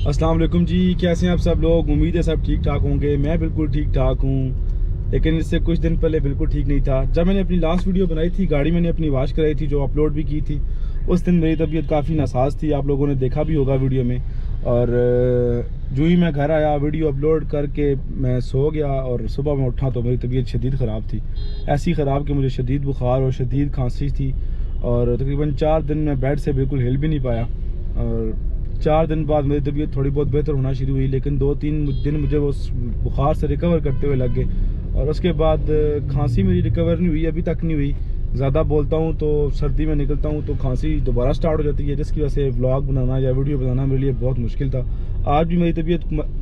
अस्सलाम वालेकुम जी, कैसे हैं आप सब लोग। उम्मीद है सब ठीक ठाक होंगे। मैं बिल्कुल ठीक ठाक हूँ, लेकिन इससे कुछ दिन पहले बिल्कुल ठीक नहीं था। जब मैंने अपनी लास्ट वीडियो बनाई थी, गाड़ी मैंने अपनी वॉश कराई थी, जो अपलोड भी की थी, उस दिन मेरी तबीयत काफ़ी नासाज थी। आप लोगों ने देखा भी होगा वीडियो में। और जो ही मैं घर आया, वीडियो अपलोड करके मैं सो गया और सुबह में उठा तो मेरी तबीयत शदीद ख़राब थी। ऐसी ख़राब कि मुझे शदीद बुखार और शदीद खांसी थी, और तकरीबन 4 दिन मैं बेड से बिल्कुल हिल भी नहीं पाया। और 4 दिन बाद मेरी तबीयत थोड़ी बहुत बेहतर होना शुरू हुई, लेकिन 2-3 दिन मुझे वो बुखार से रिकवर करते हुए लग गए। और उसके बाद खांसी मेरी रिकवर नहीं हुई, अभी तक नहीं हुई। ज़्यादा बोलता हूँ तो सर्दी में निकलता हूँ तो खांसी दोबारा स्टार्ट हो जाती है, जिसकी वजह से व्लॉग बनाना या वीडियो बनाना मेरे लिए बहुत मुश्किल था। आज भी मेरी तबीयत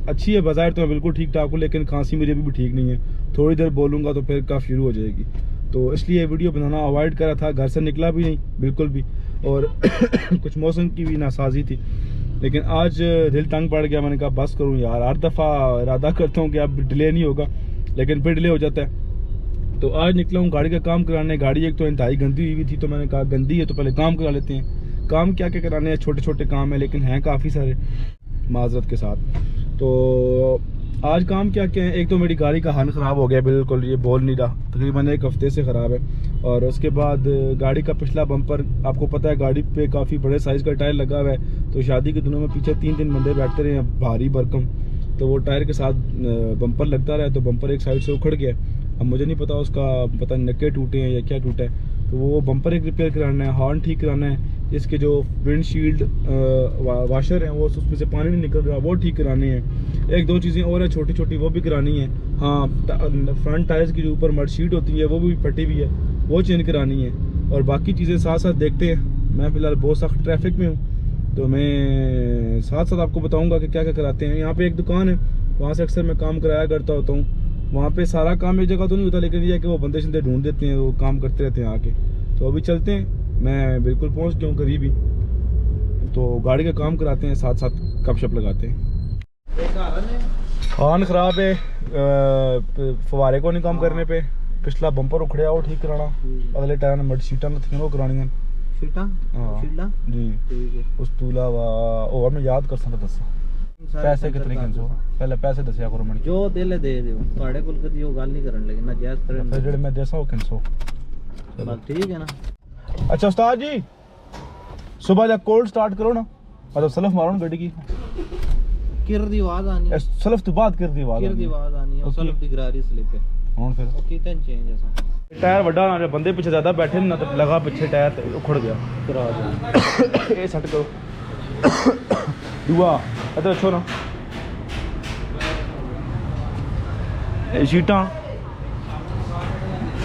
अच्छी है, बाज़ार तो मैं बिल्कुल ठीक ठाक हूँ, लेकिन खांसी मेरी अभी भी ठीक नहीं है। थोड़ी देर बोलूँगा तो फिर कफ शुरू हो जाएगी, तो इसलिए वीडियो बनाना अवॉइड करा था। घर से निकला भी नहीं बिल्कुल भी, और कुछ मौसम की भी नासाजी थी। लेकिन आज दिल तंग पड़ गया, मैंने कहा बस करूँ यार। हर दफ़ा इरादा करता हूँ कि अब डिले नहीं होगा, लेकिन फिर डिले हो जाता है। तो आज निकला हूँ गाड़ी का काम कराने। गाड़ी एक तो इंतहाई गंदी हुई थी, तो मैंने कहा गंदी है तो पहले काम करा लेते हैं। काम क्या क्या कराने हैं, छोटे छोटे काम है, लेकिन हैं काफ़ी सारे, माजरत के साथ। तो आज काम क्या क्या है, एक तो मेरी गाड़ी का हॉर्न ख़राब हो गया बिल्कुल, ये बोल नहीं रहा, तकरीबन 1 हफ्ते से ख़राब है। और उसके बाद गाड़ी का पिछला बम्पर, आपको पता है गाड़ी पे काफ़ी बड़े साइज़ का टायर लगा हुआ है, तो शादी के दिनों में पीछे 3-3 बंदे बैठते रहे भारी भरकम, तो वो टायर के साथ बम्पर लगता रहा, तो बम्पर एक साइड से उखड़ गया। अब मुझे नहीं पता उसका, पता नहीं नक्के टूटे हैं या क्या टूटा है, तो वो बम्पर एक रिपेयर कराना है, हॉर्न ठीक कराना है, इसके जो विंडशील्ड वाशर हैं वो उसमें से पानी नहीं निकल रहा, वो ठीक कराने हैं। 1-2 चीज़ें और है छोटी छोटी, वो भी करानी है। हाँ, फ्रंट टायर्स की जो ऊपर मड शीट होती है वो भी फटी हुई है, वो चेंज करानी है। और बाकी चीज़ें साथ साथ देखते हैं। मैं फ़िलहाल बहुत सख्त ट्रैफिक में हूँ, तो मैं साथ साथ आपको बताऊँगा कि क्या क्या कराते हैं। यहाँ पर एक दुकान है, वहाँ से अक्सर मैं काम कराया करता होता हूँ। वहाँ पे सारा काम एक जगह तो नहीं होता, लेकिन ये है कि वो बंदे शंदे ढूंढ देते हैं, वो काम करते रहते हैं आके। तो अभी चलते हैं, मैं बिल्कुल पहुँच गया हूँ करीब ही, तो गाड़ी का काम कराते हैं, साथ साथ गपशप लगाते हैं। हॉर्न ख़राब है, फवारे को नहीं काम करने पे, पिछला बम्पर उखड़िया वो ठीक कराना, अगले टायर में मड सीटा थी वो करानी है जी। उस तो इलावा और मैं याद कर सकता दसा पैसे कितने किनसो, पहले पैसे दसिया करो मैंने जो दिल दे दियो ਤੁਹਾਡੇ ਕੋਲ ਕਦੀ ਉਹ ਗੱਲ ਨਹੀਂ ਕਰਨ ਲੱਗੇ ਨਾ, ਜਾਇਜ਼ ਕਰਨ फिर जेड़े मैं देसा वो किनसो। बस ठीक है ना। अच्छा उस्ताद जी, सुबह जब कोल्ड स्टार्ट करो ना, मतलब सलफ मारो ना गड्डी की, किर दी आवाज आनी है, सलफ तो बाद किर दी आवाज आनी है, सलफ दी गरारी स्लिप है। हुन फिर ओके तन चेंज है। टायर बड़ा ना, बंदे पीछे ज्यादा बैठे ना, तो लगा पीछे टायर ते उखड़ गया। करा दो ये सेट करो दुआ इधर अच्छो ना, शीटा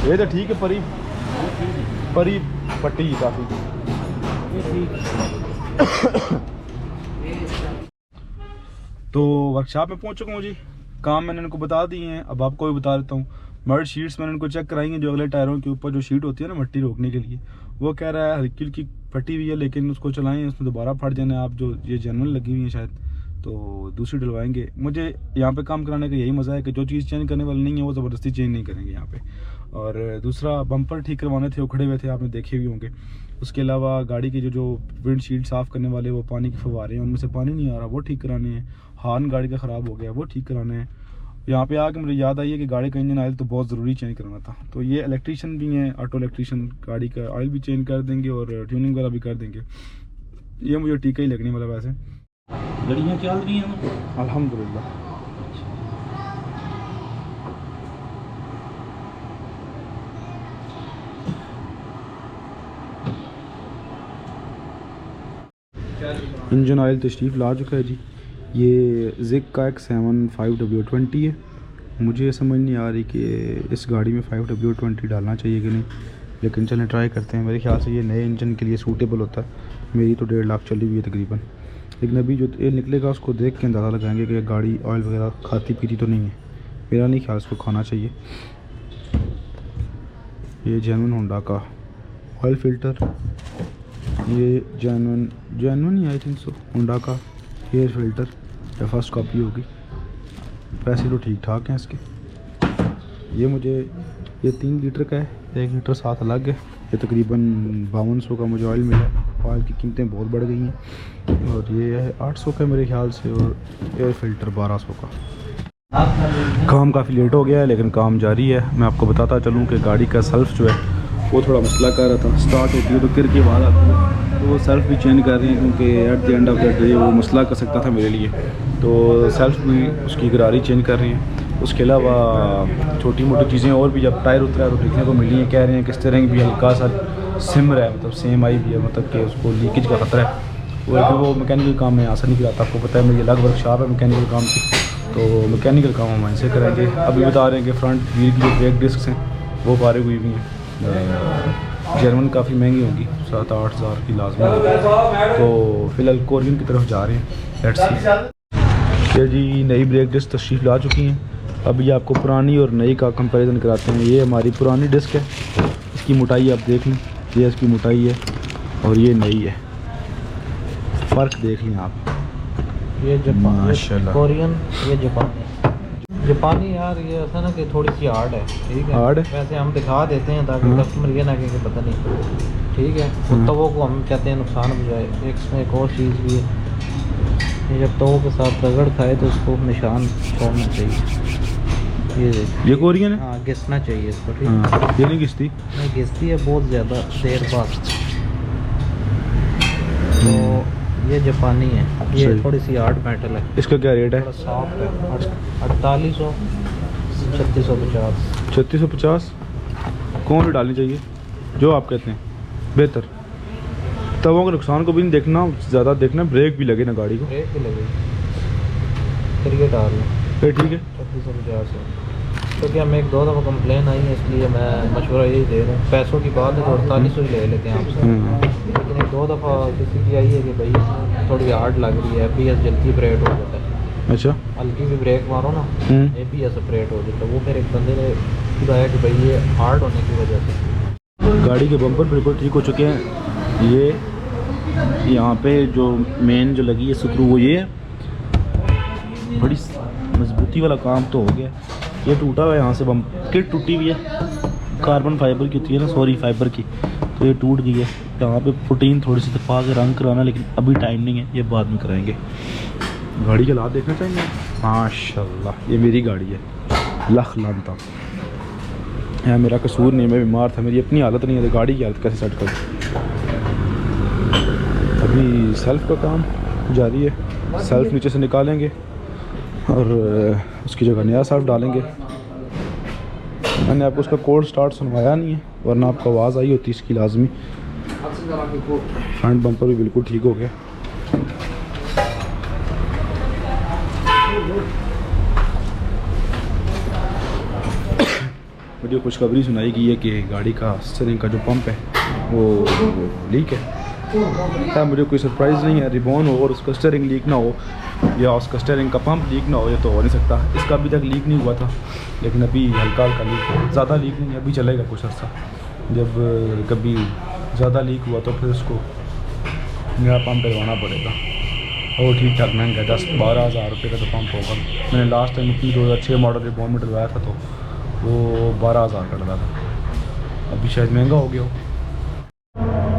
ये तो ठीक है, परी परी पट्टी काफ़ी। तो वर्कशॉप में पहुंच चुका हूँ जी, काम मैंने इनको बता दिए हैं, अब आपको भी बता देता हूँ। मड शीट्स मैंने इनको चेक कराई हैं, जो अगले टायरों के ऊपर जो शीट होती है ना मट्टी रोकने के लिए, वो कह रहा है हल्की हल्की फटी हुई है, लेकिन उसको चलाएं, उसमें दोबारा फट जाना है। आप जो ये जेनुइन लगी हुई है शायद, तो दूसरी डलवाएंगे। मुझे यहाँ पे काम कराने का यही मज़ा है कि जो चीज़ चेंज करने वाली नहीं है वो ज़बरदस्ती चेंज नहीं करेंगे यहाँ पे। और दूसरा बम्पर ठीक करवाने थे, उखड़े हुए थे, आपने देखे भी होंगे। उसके अलावा गाड़ी की जो विंडशील्ड साफ़ करने वाले वो पानी के फव्वारे हैं, उनमें से पानी नहीं आ रहा, वो ठीक कराने हैं। हॉर्न गाड़ी का ख़राब हो गया, वो ठीक कराने हैं। यहाँ पे आके मुझे याद आई है कि गाड़ी का इंजन ऑयल तो बहुत ज़रूरी चेंज कराना था, तो ये इलेक्ट्रीशियन भी हैं, ऑटो इलेक्ट्रीशियन, गाड़ी का ऑयल भी चेंज कर देंगे और ट्यूनिंग वाला भी कर देंगे। ये मुझे टीका ही लगने वाला। वैसे लड़ियाँ चल रही हैं अल्हम्दुलिल्लाह। इंजन ऑयल तशरीफ़ ला चुका है जी। ये ज़िक का X7 5W20 है। मुझे समझ नहीं आ रही कि इस गाड़ी में 5W20 डालना चाहिए कि नहीं, लेकिन चलें ट्राई करते हैं। मेरे ख्याल से ये नए इंजन के लिए सूटेबल होता है। मेरी तो 1.5 लाख चली हुई है तकरीबन, लेकिन अभी जो तेल निकलेगा उसको देख के अंदाज़ा लगाएंगे कि गाड़ी ऑयल वगैरह खाती पीती तो नहीं है। मेरा नहीं ख्याल उसको खाना चाहिए। ये जेन्युइन होंडा का ऑयल फ़िल्टर, ये genuine he I think so Honda का एयर फ़िल्टर, या फर्स्ट कॉपी होगी। पैसे तो ठीक ठाक हैं इसके। ये मुझे ये 3 लीटर का है, 1 लीटर साथ अलग है। ये तकरीबन 5200 का मुझे ऑयल मिला। ऑयल की कीमतें बहुत बढ़ गई हैं। और ये है 800 का मेरे ख्याल से, और एयर फिल्टर 1200 का। काम काफ़ी लेट हो गया है लेकिन काम जारी है। मैं आपको बताता चलूँ कि गाड़ी का सेल्फ जो है वो थोड़ा मसला कर रहा था। स्टार्ट होती है तो किर की आवाज़ आती है, तो वो सेल्फ भी चेंज कर रही हैं क्योंकि at the end of the day वो मसला कर सकता था मेरे लिए। तो सेल्फ भी उसकी गरारी चेंज कर रही हैं। उसके अलावा छोटी मोटी चीज़ें और भी जब टायर उतरा तो देखने को मिली हैं। कह रहे हैं कि स्टीयरिंग भी हल्का सा सिम रहा है, मतलब सेम आई भी है, मतलब कि उसको लीकेज का ख़तरा है। वो मैकेनिकल काम में आसानी कराता, आपको पता है मेरी अलग वर्कशॉप है मैकेनिकल काम की, तो मैकेनिकल काम हम वहीं से करेंगे। अभी बता रहे हैं कि फ्रंट व्हील की जो ब्रेक डिस्क हैं वो फारिग हुई हुई हैं। जर्मन काफ़ी महंगी होगी, 7-8 हज़ार की लाजमी होगी। तो फिलहाल कोरियन की तरफ जा रहे हैं। Let's see. ये जी नई ब्रेक डिस्क तशरीफ़ ला चुकी हैं। अभी आपको पुरानी और नई का कंपैरिजन कराते हैं। ये हमारी पुरानी डिस्क है, इसकी मोटाई आप देख लें, ये इसकी मोटाई है, और ये नई है। फ़र्क देख लें आप। ये जापान, माशाल्लाह। कोरियन, ये जापानी यार ये ऐसा ना कि थोड़ी सी हार्ड है, ठीक है। हार्ड है? वैसे हम दिखा देते हैं ताकि कस्टमर ये ना कहे कि पता नहीं, ठीक है। तो तवों को हम कहते हैं नुकसान हो जाए। एक इसमें एक और चीज़ भी है, ये जब तवों के साथ रगड़ खाए तो उसको निशान छोड़ना चाहिए। ये कोरियन है? हाँ, घिसना चाहिए इसको, ठीक हाँ, है। ये नहीं घिसती? नहीं घिसती है बहुत ज़्यादा देर बाद। तो ये जापानी है, ये सही। थोड़ी सी हार्ड मेटल है, इसका क्या रेट है? थोड़ा सॉफ्ट है। 4800, 3650। 3650। कौन सी डालनी चाहिए? जो आप कहते हैं बेहतर। तवों के नुकसान को भी नहीं देखना, ज़्यादा देखना, ब्रेक भी लगे ना गाड़ी को। ब्रेक भी लगेगी, फिर ये डाल लो। फिर ठीक है। 3650 है, क्योंकि हमें एक दो दफ़ा कंप्लेन आई है, इसलिए मैं मशवरा यही दे रहा हूँ। पैसों की बात है तो 4800 ही ले लेते हैं आपसे। लेकिन एक दो दफ़ा किसी की आई है कि भाई थोड़ी हार्ड लग रही है, ABS जल्दी ऑपरेट हो जाता है। अच्छा। हल्की भी ब्रेक मारो ना, ABS ऑपरेट हो जाता है। वो फिर एक बंदे ने बताया कि भाई ये हार्ड होने की वजह से। गाड़ी के बम्पर बिल्कुल ठीक हो चुके हैं। ये यहाँ पे जो मेन जो लगी है स्क्रू वो ये है। बड़ी मजबूती वाला काम तो हो गया। ये टूटा हुआ है यहाँ से, बम किट टूटी हुई है, कार्बन फाइबर की होती है ना, सॉरी फाइबर की, तो ये टूट गई है। यहाँ पे पुटीन थोड़ी सी दफा के रंग कराना, लेकिन अभी टाइम नहीं है, ये बाद में कराएंगे। गाड़ी का हालात देखना चाहेंगे? माशाल्लाह, ये मेरी गाड़ी है, लख लानता। यहाँ मेरा कसूर नहीं, मैं बीमार था, मेरी अपनी हालत नहीं है, तो गाड़ी की हालत कैसे सेट करूँ। अभी सेल्फ का काम जारी है, सेल्फ नीचे से निकालेंगे और उसकी जगह नया सेल्फ डालेंगे। मैंने आपको उसका कोड स्टार्ट सुनवाया नहीं है, वरना आपको आवाज़ आई होती इसकी लाजमी। फ्रंट बम्पर भी बिल्कुल ठीक हो गया। मुझे खुशखबरी सुनाई गई है कि गाड़ी का स्टीयरिंग का जो पंप है वो लीक है। मुझे कोई सरप्राइज़ नहीं है, रिबॉन हो और उसका स्टीयरिंग लीक ना हो, या उसका स्टीयरिंग का पंप लीक ना हो, ये तो हो नहीं सकता। इसका अभी तक लीक नहीं हुआ था, लेकिन अभी हल्का हल्का लीक है, ज़्यादा लीक नहीं है, अभी चलेगा कुछ अर्सा। जब कभी ज़्यादा लीक हुआ तो फिर उसको नया पंप डलवाना पड़ेगा, और ठीक ठाक महंगा है, 10-12 हज़ार रुपये का तो पंप होगा। मैंने लास्ट टाइम अपनी 2006 मॉडल रिबॉन में डलवाया था तो वो 12 हज़ार का डला था, अभी शायद महंगा हो गया हो।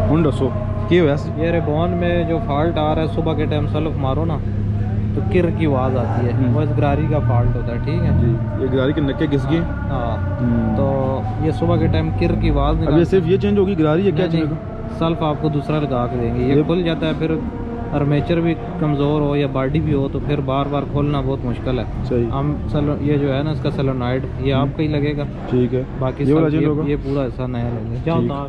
हुन दसो कि वैसे ये रिबॉन में जो फॉल्ट आ रहा है, सुबह के टाइम सेल्फ मारो ना तो किर की आवाज़ आती है, वो इस गरारी का फॉल्ट होता है, ठीक है जी। ये गरारी के नक्के घिस गए। हाँ, तो ये सुबह के टाइम किर की आवाज़ अब ये सिर्फ ये चेंज होगी, गरारी है क्या नहीं, चेंज? सेल्फ आपको दूसरा लगा के देंगे, ये खुल जाता है। फिर आर्मेचर भी कमज़ोर हो या बॉडी भी हो तो फिर बार बार खोलना बहुत मुश्किल है। सही। हम ये जो है ना इसका सोलेनॉइड, ये आपका ही लगेगा, ठीक है। बाकी ये वाला सब चेंज होगा? ये पूरा हिस्सा नया लगेगा। जाओ तार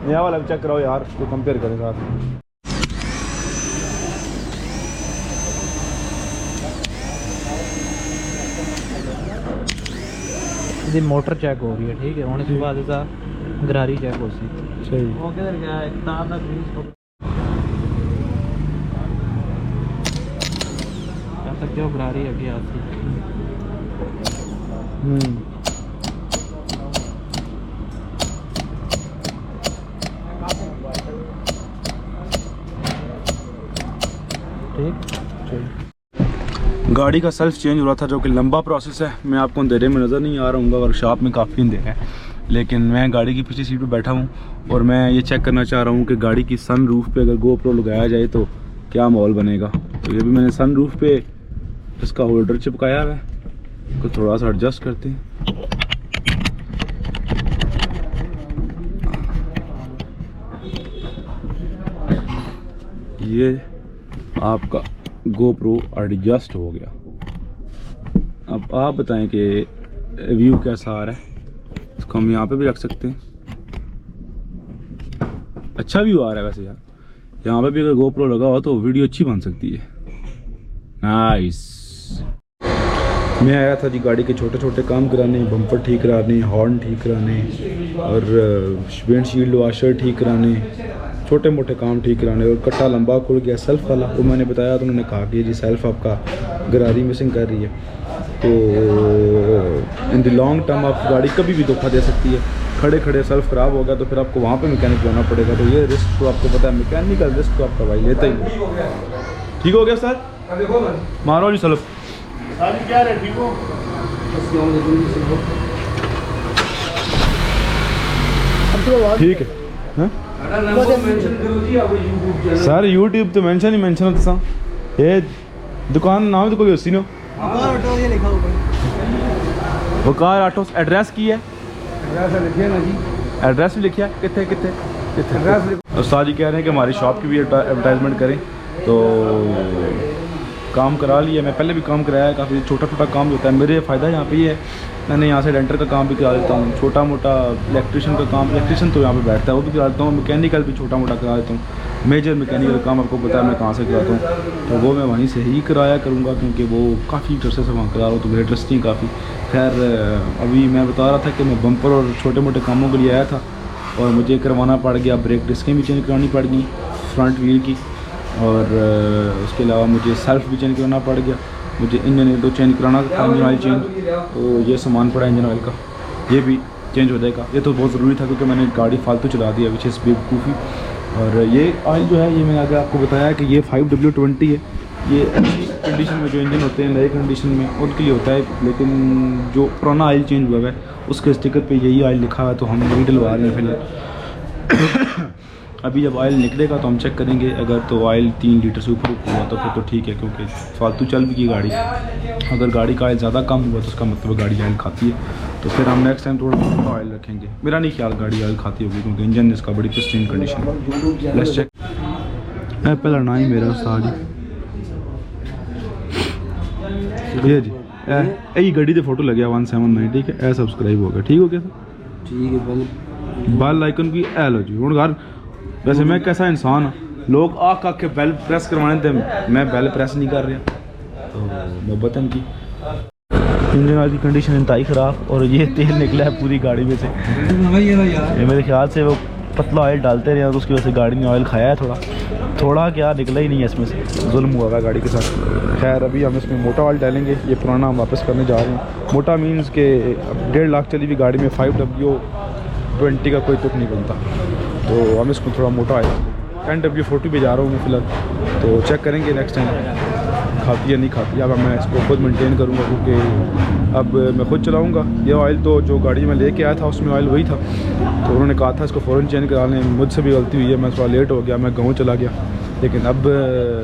नया वाला चेक कराओ यार, तो कंपेयर करें साथ। इसकी मोटर चेक हो रही है, ठीक है, होने के बाद इसका गरारी चेक हो सी। सही। वो किधर गया है? तार का ग्रीस कह सकते हो, गरारी अभी आती। गाड़ी का सेल्फ चेंज हो रहा था, जो कि लंबा प्रोसेस है, मैं आपको अंधेरे में नज़र नहीं आ रहा हूँ, वर्कशॉप में काफ़ी अंधेरा है। लेकिन मैं गाड़ी की पीछे सीट पे बैठा हूँ और मैं ये चेक करना चाह रहा हूँ कि गाड़ी की सन रूफ पे अगर GoPro लगाया जाए तो क्या माहौल बनेगा। तो ये भी मैंने सन रूफ पे इसका होल्डर चिपकाया हुआ है, को थोड़ा सा एडजस्ट करते हैं। ये आपका GoPro एडजस्ट हो गया। अब आप बताएं कि व्यू कैसा आ रहा है। इसको हम यहाँ पे भी रख सकते हैं, अच्छा व्यू आ रहा है। वैसे यार यहाँ पे भी अगर GoPro लगा हो तो वीडियो अच्छी बन सकती है। नाइस। मैं आया था जी गाड़ी के छोटे छोटे काम कराने, बम्पर ठीक कराने, हॉर्न ठीक कराने और विंडशील्ड वाशर ठीक कराने, छोटे मोटे काम ठीक कराने। और कट्टा लंबा खुल गया सेल्फ वाला, वो मैंने बताया तो उन्होंने कहा कि जी सेल्फ आपका गरारी मिसिंग कर रही है। तो इन द लॉन्ग टर्म आप गाड़ी कभी भी धोखा दे सकती है। खड़े खड़े सेल्फ ख़राब हो गया तो फिर आपको वहाँ पे मैकेनिक जाना पड़ेगा। तो ये रिस्क तो आपको पता है, मैकेनिकल रिस्क तो आपका भाई लेता ही है। ठीक हो गया सर? मारो जी सल्फ। क्या रहे? ठीक हो? ठीक है हाँ? सर यूट्यूब तो मेंशन ही मेंशन होता ये दुकान नाम तो कोई उसी नो वकार ऑटो। एड्रेस की है? एड्रेस भी लिखिया कितने कितने कितने? उस्ताद जी कह रहे हैं कि हमारी शॉप की भी एडवर्टाइजमेंट करें तो काम करा लिया। मैं पहले भी काम कराया है, काफ़ी छोटा छोटा काम होता है। मेरे फ़ायदा यहाँ पे ये है, मैंने यहाँ से डेंटर का काम भी करा देता हूँ, छोटा मोटा इलेक्ट्रिशियन का काम, इलेक्ट्रिशियन तो यहाँ पे बैठता है वो भी करा देता हूँ, मैकेनिकल भी छोटा मोटा करा देता हूँ। मेजर मैकेनिकल काम आपको पता है मैं कहाँ से कराता हूँ, तो वो मैं वहीं से ही कराया करूँगा क्योंकि वो काफ़ी अरसे से वहाँ करा रहा हूँ तो मेरे इंटरेस्टिंग काफ़ी। खैर अभी मैं बता रहा था कि मैं बम्पर और छोटे मोटे कामों के लिए आया था और मुझे करवाना पड़ गया, ब्रेक डिस्कें भी चेंज करानी पड़ गई फ्रंट व्हील की, और उसके अलावा मुझे सेल्फ भी चेंज कराना पड़ गया, मुझे इंजन तो चेंज कराना था, इंजन ऑयल चेंज। तो ये सामान पड़ा इंजन ऑयल का, ये भी चेंज हो जाएगा। ये तो बहुत ज़रूरी था क्योंकि मैंने गाड़ी फालतू चला दिया विच इज़ बेवकूफ़ी। और ये ऑयल जो है ये मैंने आगे आपको बताया कि ये 5W20 है। ये अच्छी कंडीशन में जो इंजन होते हैं नए कंडीशन में उनके लिए होता है, लेकिन जो पुराना ऑयल चेंज हुआ है उसके स्टिकर पे यही ऑयल लिखा है तो हम वही डलवा रहे हैं फिलहाल। अभी जब ऑयल निकलेगा तो हम चेक करेंगे, अगर तो ऑयल 3 लीटर से ऊपर हुआ तो फिर तो ठीक है क्योंकि फालतू चल भी की गाड़ी। अगर गाड़ी का ऑयल ज़्यादा कम हुआ तो उसका मतलब टाइम ऑयल खाती है, तो फिर हम नेक्स्ट टाइम थोड़ा मोटा ऑयल रखेंगे। मेरा नहीं ख्याल गाड़ी ऑयल खाती होगी क्योंकि इंजन इसका बड़ी प्रिस्टीन कंडीशन है। Let's check. पहला ना ही मेरा उस्ताद जी, ये जी यही गाड़ी के फोटो लगे 179, ठीक है। सब्सक्राइब हो गया, ठीक हो गया सर? ठीक है। बेल आइकन की लो जी। हूँ घर वैसे मैं कैसा इंसान हूँ, लोग आके बेल प्रेस करवाने थे, मैं बेल प्रेस नहीं कर रहा, तो मोहब्बत की। इंजन ऑयल की कंडीशन इंतहाई ख़राब और ये तेल निकला है पूरी गाड़ी में से। ये मेरे ख्याल से वो पतला ऑयल डालते रहे तो उसकी वजह से गाड़ी ने ऑयल खाया है थोड़ा क्या निकला ही नहीं है इसमें से, जुल्म हुआ है गाड़ी के साथ। खैर अभी हम इसमें मोटा ऑयल डालेंगे, ये पुराना हम वापस करने जा रहे हैं। मोटा मीन्स के 1.5 लाख चली हुई गाड़ी में 5W20 का कोई तुक नहीं बनता, तो हम इसको थोड़ा मोटा ऑयल 10W40 पे जा रहा हूँ मैं फ़िलहाल, तो चेक करेंगे नेक्स्ट टाइम खाती है नहीं खाती। अब मैं इसको खुद मेंटेन करूँगा क्योंकि अब मैं खुद चलाऊँगा। ये ऑयल तो जो गाड़ी में लेके आया था उसमें ऑयल वही था, तो उन्होंने कहा था इसको फ़ौरन चेंज करा लें। मुझसे भी गलती हुई है, मैं थोड़ा लेट हो गया, मैं गाँव चला गया, लेकिन अब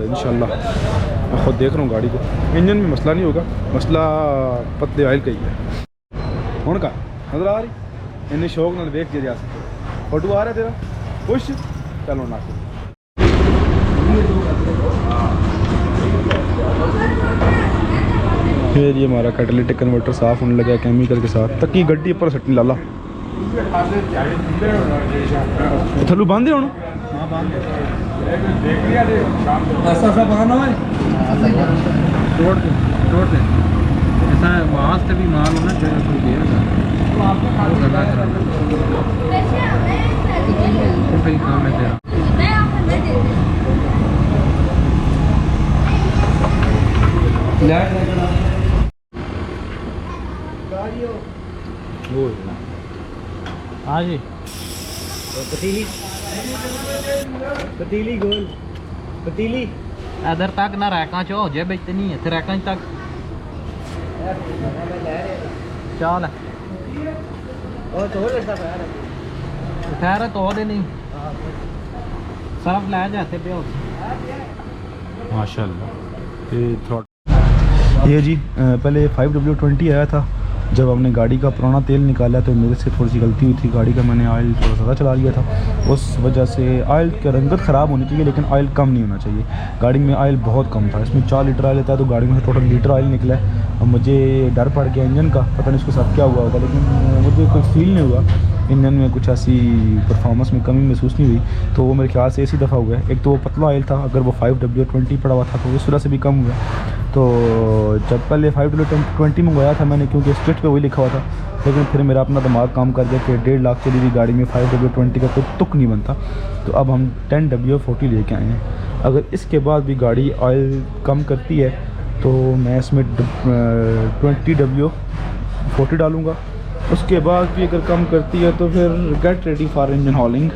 इंशाल्लाह मैं खुद देख रहा हूँ गाड़ी को। इंजन में मसला नहीं होगा, मसला पतले ऑयल का ही है। हूँ का नजर आ रही इन्हें शौक नाल वेख के जा फोटो आ रहा तेरा खुश चलो ना। फिर ये हमारा कैटालिटिक कन्वर्टर साफ़ होने लगा केमिकल के साथ। तकी गड्डी ऊपर सट्टी लाला थलू बंद है ऐसा वहाँ से भी माल होना चाहिए काम है तेरा। हाँ जी पतीली गोल पतीली इधर तक ना रैका चो जे बेचते नहीं है थे रैका तक चल और तो ऐसा यार खैर तो और नहीं साफ ला जाते पे हो माशाल्लाह। ये जी पहले 5W20 आया था। जब हमने गाड़ी का पुराना तेल निकाला तो मेरे से थोड़ी सी गलती हुई थी, गाड़ी का मैंने ऑयल थोड़ा ज़्यादा चला लिया था। उस वजह से ऑयल की रंगत ख़राब होनी चाहिए लेकिन ऑयल कम नहीं होना चाहिए। गाड़ी में ऑयल बहुत कम था, इसमें 4 लीटर ऑयल था तो गाड़ी में टोटल लीटर ऑयल निकला है। अब मुझे डर पड़ गया इंजन का, पता नहीं उसके साथ क्या हुआ होगा, लेकिन मुझे कोई फील नहीं हुआ इंजन में कुछ ऐसी परफॉर्मेंस में कमी महसूस नहीं हुई। तो वो मेरे ख्याल से इसी दफ़ा हुआ है। एक तो वो पतला ऑयल था, अगर वो 5W20 पड़ा हुआ था तो उस वजह से भी कम हुआ। तो जब पहले 5W20 मंगवाया था मैंने, क्योंकि स्ट्रिट पे वही लिखा हुआ था, लेकिन फिर मेरा अपना दिमाग काम कर गया कि 1.5 लाख चली हुई गाड़ी में 5W20 का कोई तुक नहीं बनता। तो अब हम 10W40 लेके आए हैं। अगर इसके बाद भी गाड़ी ऑयल कम करती है तो मैं इसमें 20W40 डालूँगा। उसके बाद भी अगर कम करती है तो फिर get ready for engine हॉलिंग,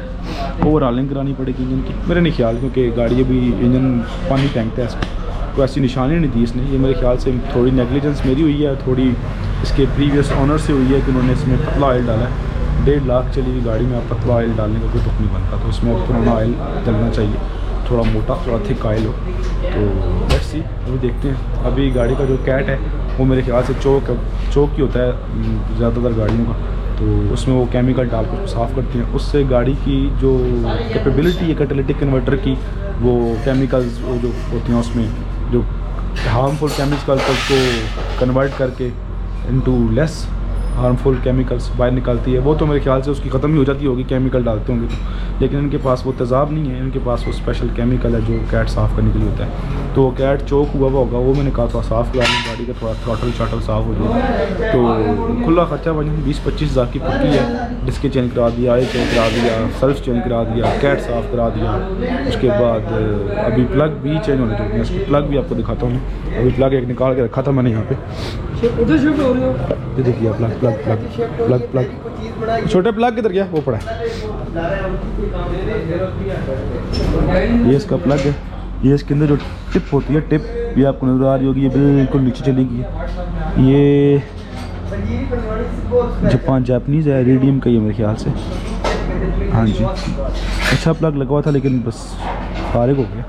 over हॉलिंग करानी पड़ेगी इंजन की, मेरे नहीं ख्याल, क्योंकि गाड़ी अभी इंजन पानी फेंकता है, इसको कोई ऐसी निशानी नहीं दी इसने। ये मेरे ख्याल से थोड़ी नेग्लिजेंस मेरी हुई है, थोड़ी इसके प्रीवियस ओनर से हुई है कि उन्होंने इसमें पतला ऑयल डाला है। 1.5 लाख चली हुई गाड़ी में आप पतला ऑयल डालने का कोई तुक नहीं बनता, तो इसमें पुराना ऑयल डलना चाहिए, थोड़ा मोटा थोड़ा थिक ऑयल हो। तो लेट्स सी, अभी देखते हैं। अभी गाड़ी का जो कैट है वो मेरे ख्याल से चौक ही होता है ज़्यादातर गाड़ियों का, तो उसमें वो केमिकल डाल कर साफ़ करते हैं। उससे गाड़ी की जो कैपेबिलिटी है कैटालिटिक कन्वर्टर की, वो केमिकल्स वो जो होती हैं उसमें जो हार्मफुल केमिकल्स को कन्वर्ट करके इनटू लेस हार्मफुल केमिकल्स बाहर निकालती है। वो तो मेरे ख्याल से उसकी ख़त्म ही हो जाती होगी केमिकल डालते होंगे तो, लेकिन इनके पास वो तेज़ाब नहीं है, इनके पास वो स्पेशल केमिकल है जो कैट साफ़ करने के लिए होता है। तो वो कैट चौक हुआ होगा, वो मैंने कहा था साफ़ करा लूँ, गाड़ी का थोड़ा थ्रॉटल शाटल साफ़ हो जाए। तो खुला खर्चा बन 20-25 हज़ार की पक्की है। डिस्कें चेंज करा दिया, ऑयल चेंज करा दिया, सेल्फ चेंज करा दिया, कैट साफ़ करा दिया। उसके बाद अभी प्लग भी चेंज होने चाहिए, इसके प्लग भी आपको दिखाता हूँ। अभी प्लग एक निकाल के रखा था मैंने यहाँ पे, ये देखिए plug plug plug plug plug छोटे प्लग किधर गया, वो पड़ा है। ये इसका प्लग है, ये इसके अंदर जो टिप होती है, टिप ये आपको नज़र आ रही होगी, ये बिल्कुल नीचे चलेगी। ये जापानीज़ है, रेडियम का ही है मेरे ख्याल से। हाँ जी, अच्छा प्लग लगा हुआ था लेकिन बस फारिग हो गया।